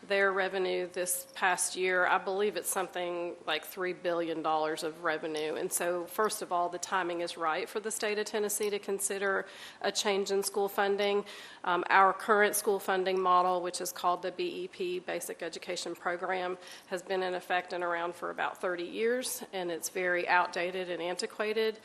their revenue this past year. I believe it's something like $3 billion of revenue. And so, first of all, the timing is right for the state of Tennessee to consider a change in school funding. Our current school funding model, which is called the BEP, Basic Education Program, has been in effect and around for about 30 years, and it's very outdated and antiquated.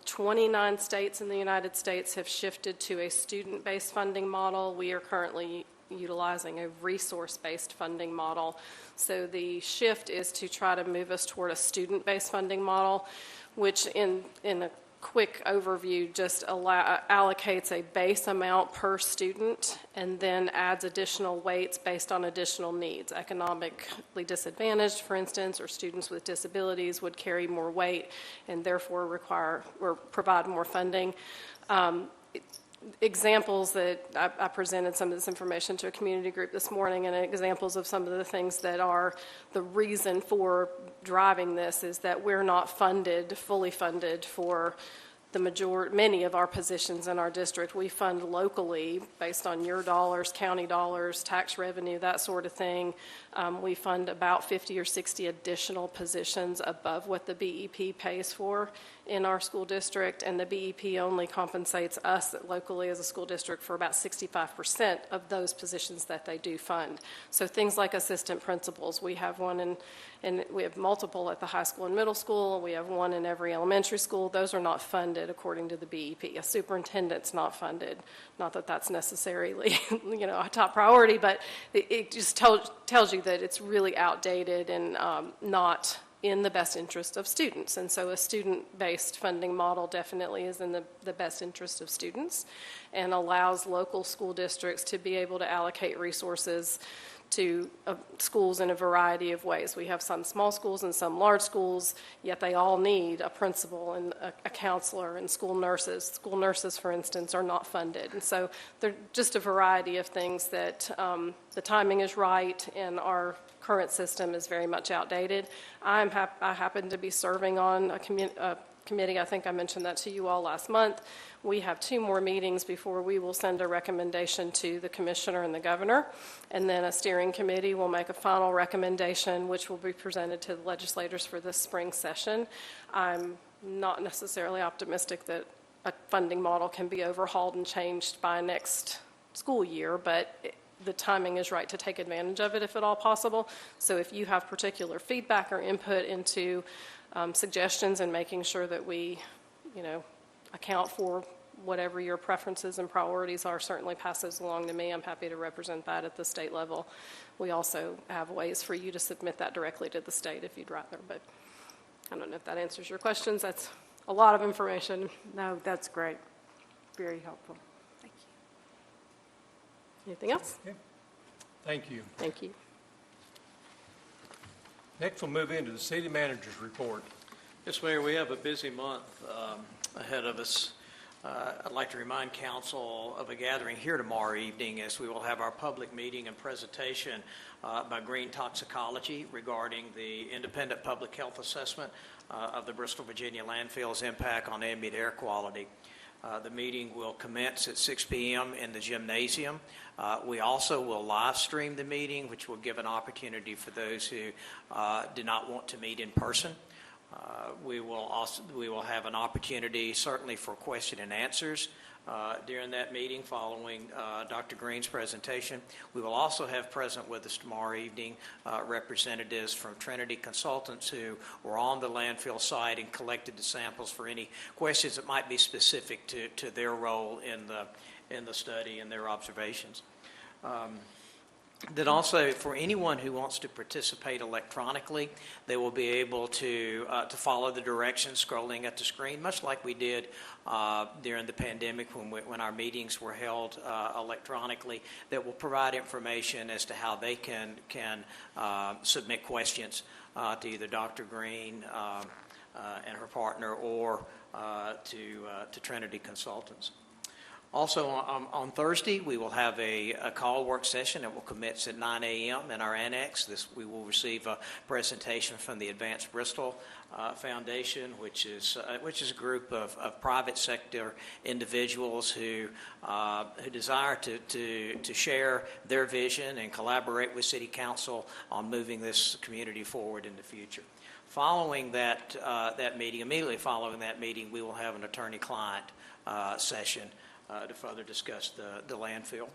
29 states in the United States have shifted to a student-based funding model. We are currently utilizing a resource-based funding model. So the shift is to try to move us toward a student-based funding model, which in a quick overview just allocates a base amount per student and then adds additional weights based on additional needs. Economically disadvantaged, for instance, or students with disabilities would carry more weight and therefore require or provide more funding. Examples that I presented some of this information to a community group this morning, and examples of some of the things that are the reason for driving this is that we're not fully funded for many of our positions in our district. We fund locally based on your dollars, county dollars, tax revenue, that sort of thing. We fund about 50 or 60 additional positions above what the BEP pays for in our school district, and the BEP only compensates us locally as a school district for about 65% of those positions that they do fund. So things like assistant principals, we have one and we have multiple at the high school and middle school. We have one in every elementary school. Those are not funded according to the BEP. A superintendent's not funded. Not that that's necessarily, a top priority, but it just tells you that it's really outdated and not in the best interest of students. And so a student-based funding model definitely is in the best interest of students and allows local school districts to be able to allocate resources to schools in a variety of ways. We have some small schools and some large schools, yet they all need a principal and a counselor and school nurses. School nurses, for instance, are not funded. And so there are just a variety of things that the timing is right and our current system is very much outdated. I happen to be serving on a committee. I think I mentioned that to you all last month. We have 2 more meetings before we will send a recommendation to the commissioner and the governor, and then a steering committee will make a final recommendation which will be presented to the legislators for this spring session. I'm not necessarily optimistic that a funding model can be overhauled and changed by next school year, but the timing is right to take advantage of it if at all possible. So if you have particular feedback or input into suggestions and making sure that we, account for whatever your preferences and priorities are, certainly pass those along to me. I'm happy to represent that at the state level. We also have ways for you to submit that directly to the state if you'd rather, but I don't know if that answers your questions. That's a lot of information. No, that's great. Very helpful. Thank you. Anything else? Okay. Thank you. Thank you. Next, we'll move into the city manager's report. Yes, Mayor, we have a busy month ahead of us. I'd like to remind council of a gathering here tomorrow evening as we will have our public meeting and presentation by Green Toxicology regarding the independent public health assessment of the Bristol, Virginia landfill's impact on ambient air quality. The meeting will commence at 6 p.m. in the gymnasium. We also will live stream the meeting, which will give an opportunity for those who do not want to meet in person. We will have an opportunity certainly for question and answers during that meeting following Dr. Green's presentation. We will also have present with us tomorrow evening representatives from Trinity Consultants who were on the landfill site and collected the samples for any questions that might be specific to their role in the study and their observations. Then also, for anyone who wants to participate electronically, they will be able to follow the directions scrolling at the screen, much like we did during the pandemic when our meetings were held electronically, that will provide information as to how they can submit questions to either Dr. Green, and her partner, or to Trinity Consultants. Also, on Thursday, we will have a call work session that will commence at 9 a.m. in our annex. We will receive a presentation from the Advanced Bristol Foundation, which is a group of private sector individuals who desire to share their vision and collaborate with City Council on moving this community forward in the future. Following that meeting, immediately following that meeting, we will have an attorney-client session to further discuss the landfill.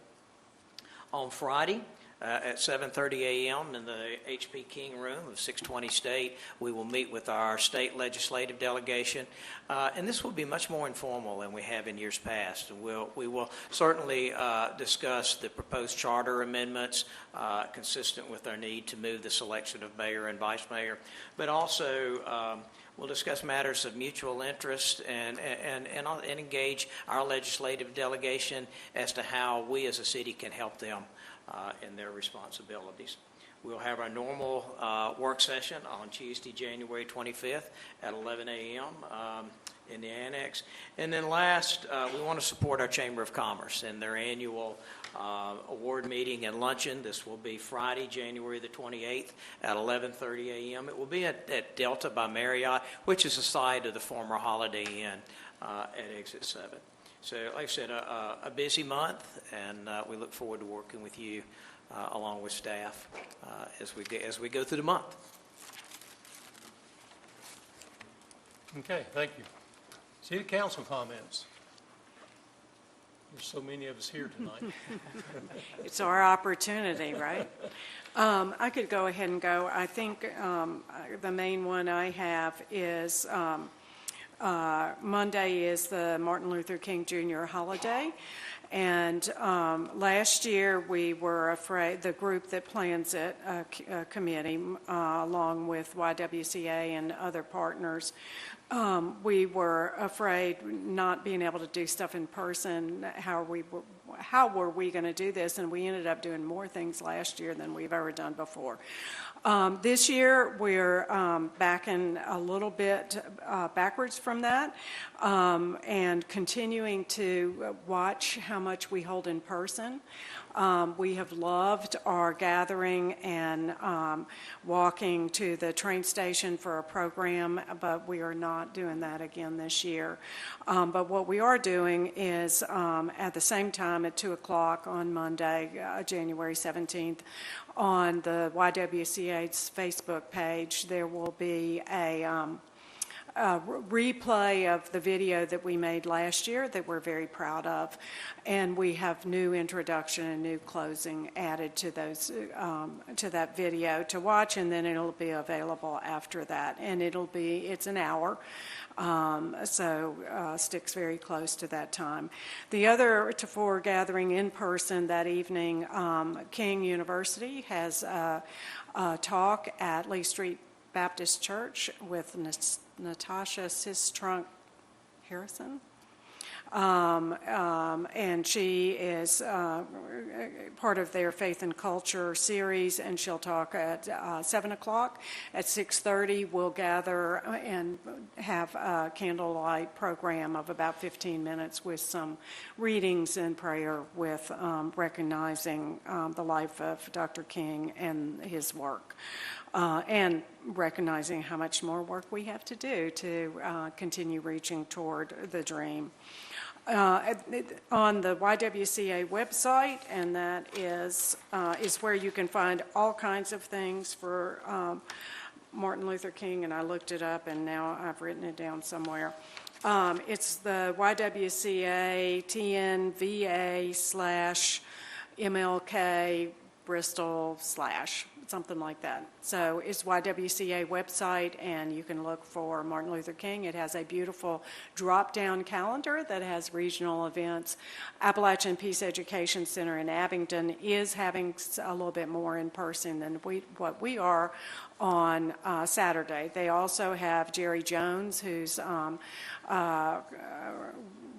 On Friday at 7:30 a.m. in the H.P. King Room of 620 State, we will meet with our state legislative delegation, and this will be much more informal than we have in years past. We will certainly discuss the proposed charter amendments consistent with our need to move the selection of mayor and vice mayor, but also we'll discuss matters of mutual interest and engage our legislative delegation as to how we as a city can help them in their responsibilities. We'll have our normal work session on Tuesday, January 25th at 11 a.m. In the annex. And then last, we want to support our Chamber of Commerce in their annual award meeting and luncheon. This will be Friday, January the 28th at 11:30 a.m. It will be at Delta by Marriott, which is the site of the former Holiday Inn at Exit 7. So, like I said, a busy month, and we look forward to working with you along with staff as we go through the month. Okay, thank you. City Council comments. There's so many of us here tonight. It's our opportunity, right? I could go ahead and go. I think the main one I have is Monday is the Martin Luther King Jr. holiday. And last year we were afraid, the group that plans it, a committee, along with YWCA and other partners, we were afraid not being able to do stuff in person. How were we going to do this? And we ended up doing more things last year than we've ever done before. This year, we're backing a little bit backwards from that and continuing to watch how much we hold in person. We have loved our gathering and walking to the train station for a program, but we are not doing that again this year. But what we are doing is at the same time at 2 o'clock on Monday, January 17th, on the YWCA's Facebook page, there will be a replay of the video that we made last year that we're very proud of, and we have new introduction and new closing added to those to that video to watch, and then it'll be available after that, and it's an hour. So sticks very close to that time. The other for gathering in person that evening, King University has a talk at Lee Street Baptist Church with Natasha Sistrunk Harrison. And she is part of their Faith and Culture series, and she'll talk at 7 o'clock. At 6:30, we'll gather and have a candlelight program of about 15 minutes with some readings and prayer with recognizing the life of Dr. King and his work. And recognizing how much more work we have to do to continue reaching toward the dream. On the YWCA website, and that is where you can find all kinds of things for Martin Luther King, and I looked it up, and now I've written it down somewhere. It's the YWCA TNVA/MLK Bristol/ something like that. So it's YWCA website, and you can look for Martin Luther King. It has a beautiful drop-down calendar that has regional events. Appalachian Peace Education Center in Abingdon is having a little bit more in person than what we are on Saturday. They also have Jerry Jones, who's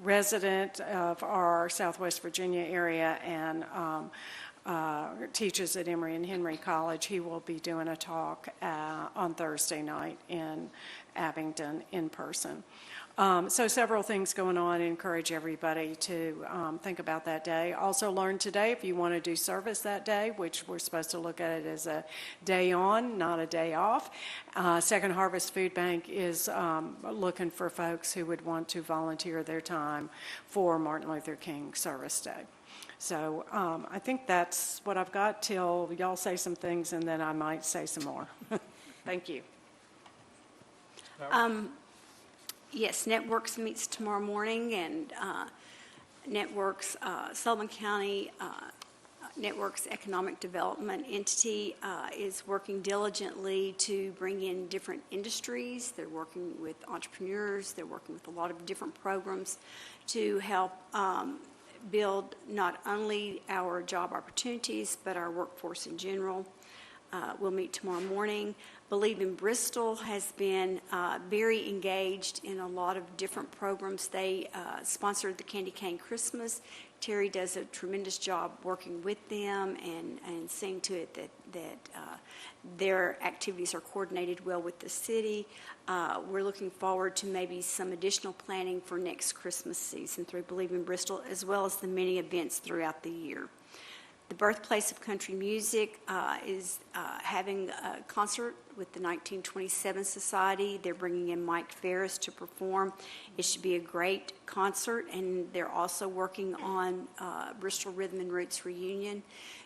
resident of our Southwest Virginia area and teaches at Emory and Henry College. He will be doing a talk on Thursday night in Abingdon in person. So several things going on. I encourage everybody to think about that day. Also learned today if you want to do service that day, which we're supposed to look at it as a day on, not a day off. Second Harvest Food Bank is looking for folks who would want to volunteer their time for Martin Luther King Service Day. So I think that's what I've got till y'all say some things, and then I might say some more. Thank you. Yes, Networks meets tomorrow morning, and Networks, Sullivan County Networks Economic Development Entity is working diligently to bring in different industries. They're working with entrepreneurs. They're working with a lot of different programs to help build not only our job opportunities, but our workforce in general. We'll meet tomorrow morning. Believe in Bristol has been very engaged in a lot of different programs. They sponsored the Candy Cane Christmas. Terry does a tremendous job working with them and seeing to it that their activities are coordinated well with the city. We're looking forward to maybe some additional planning for next Christmas season through Believe in Bristol, as well as the many events throughout the year. The Birthplace of Country Music is having a concert with the 1927 Society. They're bringing in Mike Ferris to perform. It should be a great concert, and they're also working on Bristol Rhythm and Roots reunion.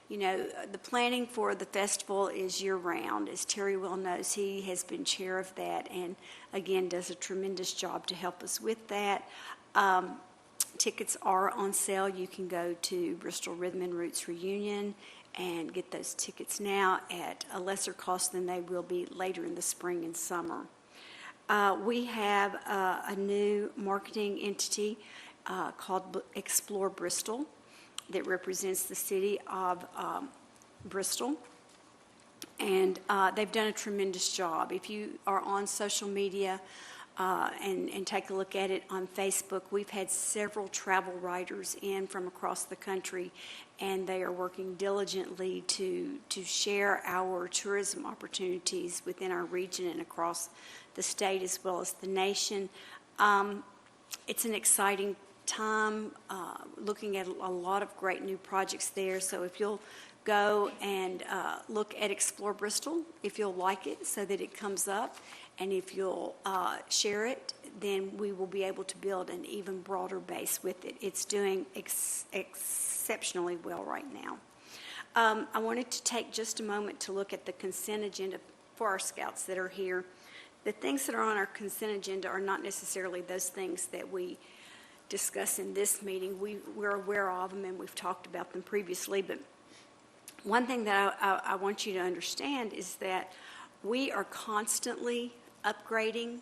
You know, the planning for the festival is year-round. As Terry well knows, he has been chair of that and, again, does a tremendous job to help us with that. Tickets are on sale. You can go to Bristol Rhythm and Roots Reunion and get those tickets now at a lesser cost than they will be later in the spring and summer. We have a new marketing entity called Explore Bristol that represents the city of Bristol. And they've done a tremendous job. If you are on social media, and take a look at it on Facebook. We've had several travel writers in from across the country, and they are working diligently to share our tourism opportunities within our region and across the state as well as the nation. It's an exciting time, looking at a lot of great new projects there. So if you'll go and look at Explore Bristol, if you'll like it so that it comes up, and if you'll share it, then we will be able to build an even broader base with it. It's doing exceptionally well right now. I wanted to take just a moment to look at the consent agenda for our scouts that are here. The things that are on our consent agenda are not necessarily those things that we discuss in this meeting. We're aware of them and we've talked about them previously, but one thing that I want you to understand is that we are constantly upgrading,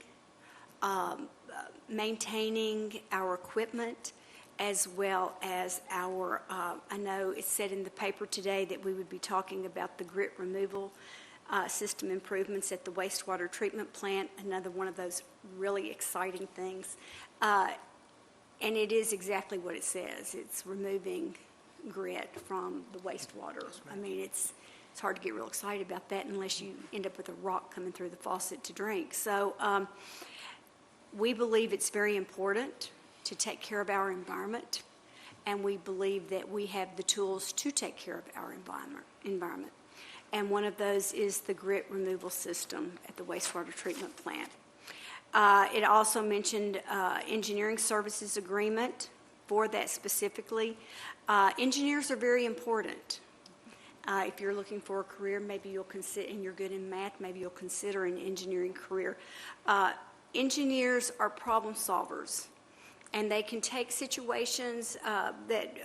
maintaining our equipment, as well as our, I know it said in the paper today that we would be talking about the grit removal system improvements at the wastewater treatment plant, another one of those really exciting things. And it is exactly what it says. It's removing grit from the wastewater. I mean, it's hard to get real excited about that unless you end up with a rock coming through the faucet to drink. So we believe it's very important to take care of our environment, and we believe that we have the tools to take care of our environment. And one of those is the grit removal system at the wastewater treatment plant. It also mentioned engineering services agreement for that specifically. Engineers are very important. If you're looking for a career, maybe you'll consider, and you're good in math, maybe you'll consider an engineering career. Engineers are problem solvers, and they can take situations that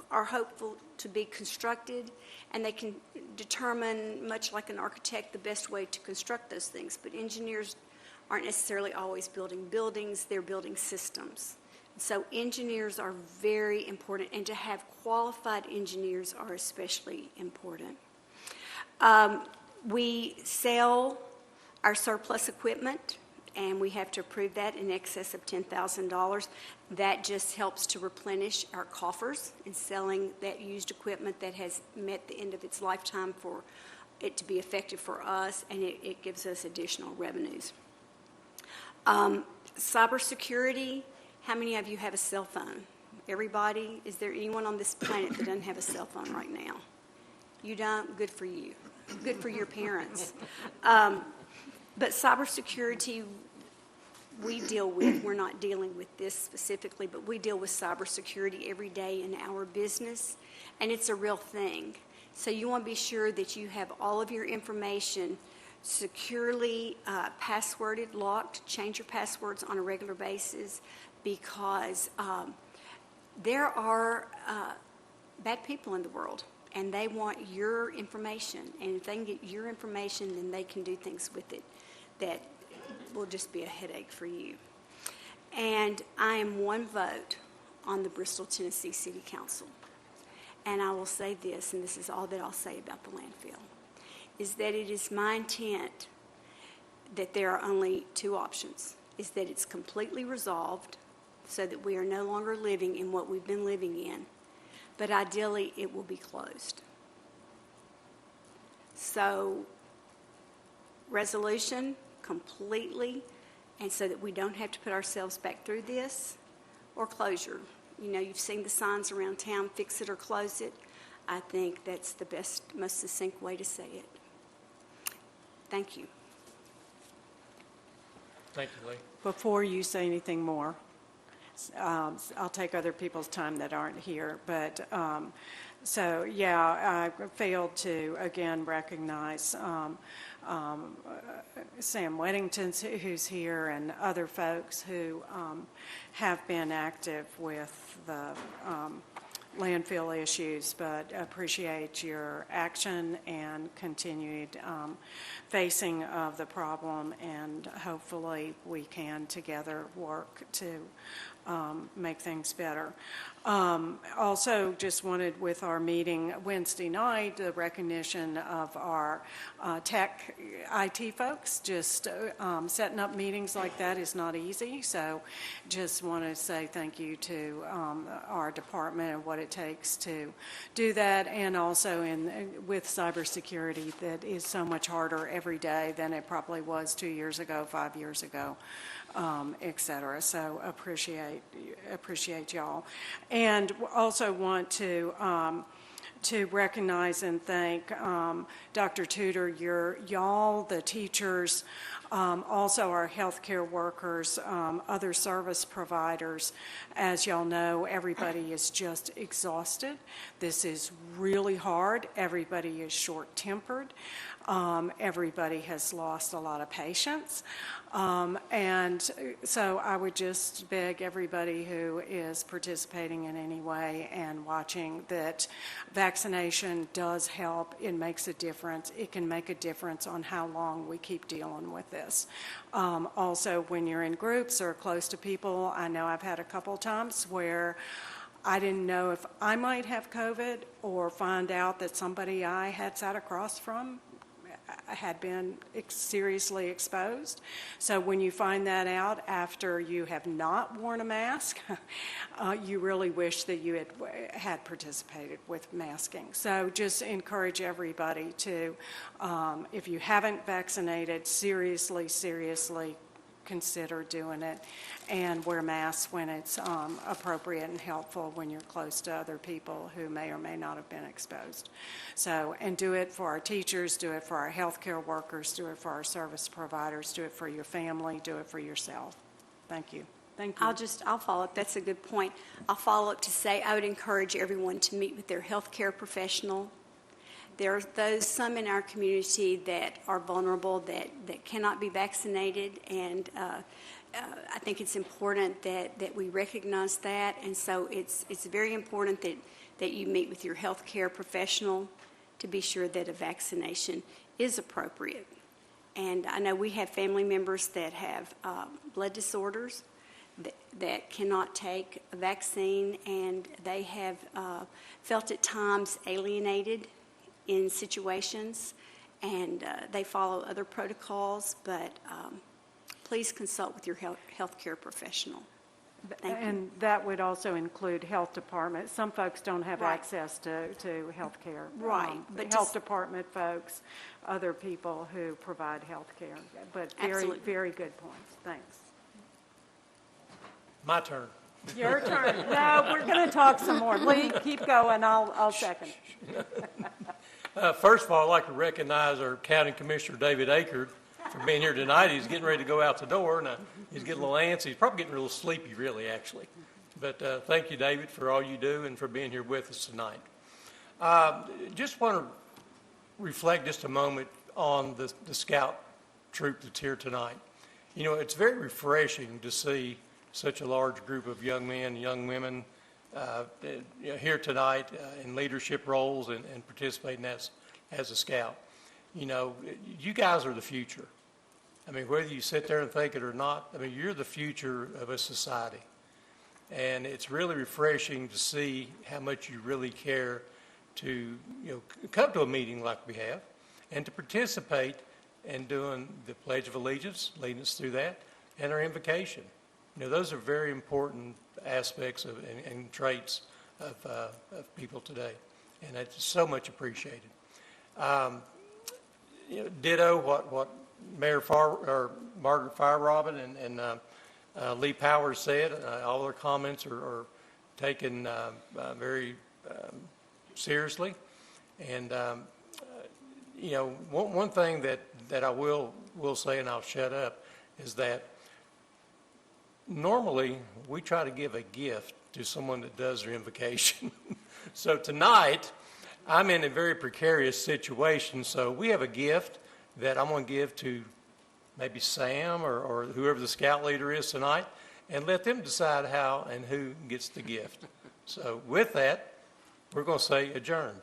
are hopeful to be constructed, and they can determine, much like an architect, the best way to construct those things. But engineers aren't necessarily always building buildings, they're building systems. So engineers are very important, and to have qualified engineers are especially important. We sell our surplus equipment, and we have to approve that in excess of $10,000. That just helps to replenish our coffers in selling that used equipment that has met the end of its lifetime for it to be effective for us, and it gives us additional revenues. Cybersecurity, how many of you have a cell phone? Everybody? Is there anyone on this planet that doesn't have a cell phone right now? You don't? Good for you. Good for your parents. But cybersecurity, we deal with, we're not dealing with this specifically, but we deal with cybersecurity every day in our business, and it's a real thing. So you want to be sure that you have all of your information securely passworded, locked, change your passwords on a regular basis, because there are bad people in the world, and they want your information, and if they can get your information, then they can do things with it that will just be a headache for you. And I am one vote on the Bristol, Tennessee City Council. And I will say this, and this is all that I'll say about the landfill, is that it is my intent that there are only two options, is that it's completely resolved so that we are no longer living in what we've been living in, but ideally it will be closed. So, resolution completely, and so that we don't have to put ourselves back through this, or closure. You know, you've seen the signs around town, fix it or close it. I think that's the best, most succinct way to say it. Thank you. Thank you, Lee. Before you say anything more, I'll take other people's time that aren't here, but so, yeah, I failed to, again, recognize Sam Weddington, who's here, and other folks who have been active with the landfill issues, but appreciate your action and continued facing of the problem, and hopefully we can together work to make things better. Also, just wanted with our meeting Wednesday night, the recognition of our tech IT folks. Just setting up meetings like that is not easy, so just want to say thank you to our department and what it takes to do that, and also with cybersecurity that is so much harder every day than it probably was 2 years ago, 5 years ago. Et cetera. So appreciate y'all, and also want to recognize and thank Dr. Tudor, y'all, the teachers, also our healthcare workers, other service providers. As y'all know, everybody is just exhausted. This is really hard. Everybody is short-tempered. Everybody has lost a lot of patience. And so I would just beg everybody who is participating in any way and watching that vaccination does help. It makes a difference. It can make a difference on how long we keep dealing with this. Also, when you're in groups or close to people, I know I've had a couple times where I didn't know if I might have COVID or find out that somebody I had sat across from had been seriously exposed. So when you find that out after you have not worn a mask, you really wish that you had participated with masking. So just encourage everybody to, if you haven't vaccinated, seriously consider doing it, and wear masks when it's appropriate and helpful when you're close to other people who may or may not have been exposed. So, and do it for our teachers, do it for our healthcare workers, do it for our service providers, do it for your family, do it for yourself. Thank you. Thank you. I'll follow up. That's a good point. I'll follow up to say I would encourage everyone to meet with their healthcare professional. There are some in our community that are vulnerable, that cannot be vaccinated, and I think it's important that we recognize that. And so it's very important that you meet with your healthcare professional to be sure that a vaccination is appropriate. And I know we have family members that have blood disorders that cannot take a vaccine, and they have felt at times alienated in situations, and they follow other protocols, but please consult with your healthcare professional. Thank you. And that would also include health department. Some folks don't have Right. access to health care. Right, but health just- department folks, other people who provide health care. But Absolutely. very good points. Thanks. My turn. Your turn. No, we're going to talk some more. Lee, keep going. I'll second. First of all, I'd like to recognize our County Commissioner, David Akerd, for being here tonight. He's getting ready to go out the door, and he's getting a little antsy. He's probably getting a little sleepy, really, actually. But thank you, David, for all you do and for being here with us tonight. Just want to reflect just a moment on the scout troop that's here tonight. You know, it's very refreshing to see such a large group of young men and young women here tonight in leadership roles and participating as a scout. You know, you guys are the future. I mean, whether you sit there and think it or not, I mean, you're the future of a society. And it's really refreshing to see how much you really care to, come to a meeting like we have and to participate in doing the Pledge of Allegiance, leading us through that, and our invocation. Those are very important aspects and traits of people today, and it's so much appreciated. Ditto what Mayor Margaret Firerobin and Lee Powers said. All their comments are taken very seriously, and one thing that I will say, and I'll shut up, is that normally we try to give a gift to someone that does their invocation. So tonight, I'm in a very precarious situation, so we have a gift that I'm going to give to maybe Sam or whoever the scout leader is tonight, and let them decide how and who gets the gift. So with that, we're going to say adjourned.